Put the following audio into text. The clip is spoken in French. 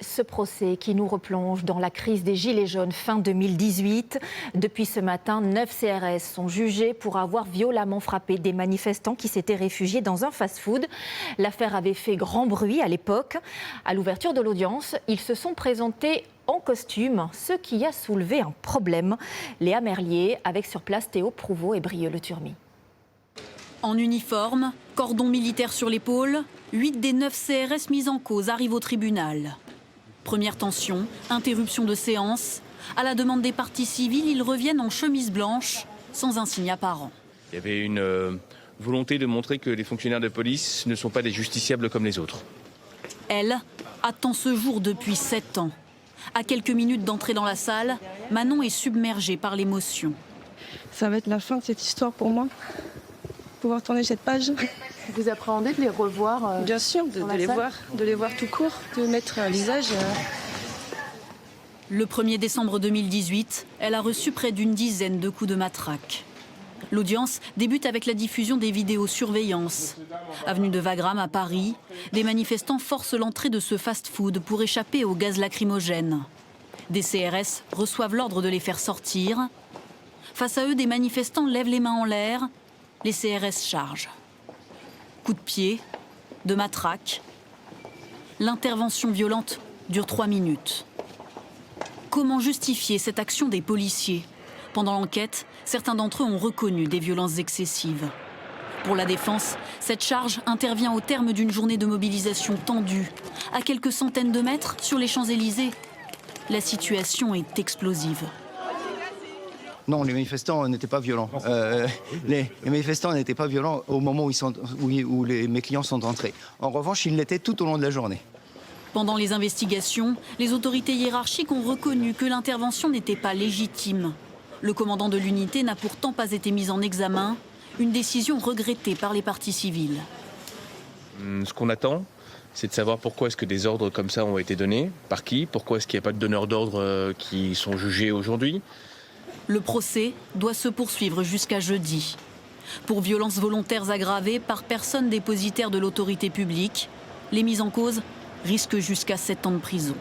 Ce procès qui nous replonge dans la crise des Gilets jaunes fin 2018. Depuis ce matin, 9 CRS sont jugés pour avoir violemment frappé des manifestants qui s'étaient réfugiés dans un fast-food. L'affaire avait fait grand bruit à l'époque. À l'ouverture de l'audience, ils se sont présentés en costume, ce qui a soulevé un problème. Léa Merlier, avec sur place Théo Prouveau et Brieux-Le Turmy. En uniforme, cordon militaire sur l'épaule, 8 des 9 CRS mis en cause arrivent au tribunal. Première tension, interruption de séance. À la demande des parties civiles, ils reviennent en chemise blanche, sans un signe apparent. Il y avait une volonté de montrer que les fonctionnaires de police ne sont pas des justiciables comme les autres. Elle attend ce jour depuis 7 ans. À quelques minutes d'entrer dans la salle, Manon est submergée par l'émotion. Ça va être la fin de cette histoire pour moi. Pouvoir tourner cette page. Vous appréhendez de les revoir Bien sûr, de les voir tout court, de mettre un visage. Le 1er décembre 2018, elle a reçu près d'une dizaine de coups de matraque. L'audience débute avec la diffusion des vidéosurveillance. Avenue de Wagram à Paris, des manifestants forcent l'entrée de ce fast-food pour échapper au gaz lacrymogène. Des CRS reçoivent l'ordre de les faire sortir. Face à eux, des manifestants lèvent les mains en l'air. Les CRS chargent. Coups de pied, de matraque. L'intervention violente dure 3 minutes. Comment justifier cette action des policiers ? Pendant l'enquête, certains d'entre eux ont reconnu des violences excessives. Pour la défense, cette charge intervient au terme d'une journée de mobilisation tendue. À quelques centaines de mètres, sur les Champs-Élysées, la situation est explosive. Non, les manifestants n'étaient pas violents. Les manifestants n'étaient pas violents au moment où mes clients sont entrés. En revanche, ils l'étaient tout au long de la journée. Pendant les investigations, les autorités hiérarchiques ont reconnu que l'intervention n'était pas légitime. Le commandant de l'unité n'a pourtant pas été mis en examen, une décision regrettée par les parties civiles. Ce qu'on attend, c'est de savoir pourquoi est-ce que des ordres comme ça ont été donnés, par qui, pourquoi est-ce qu'il n'y a pas de donneurs d'ordre qui sont jugés aujourd'hui. Le procès doit se poursuivre jusqu'à jeudi. Pour violences volontaires aggravées par personne dépositaire de l'autorité publique, les mises en cause risquent jusqu'à 7 ans de prison.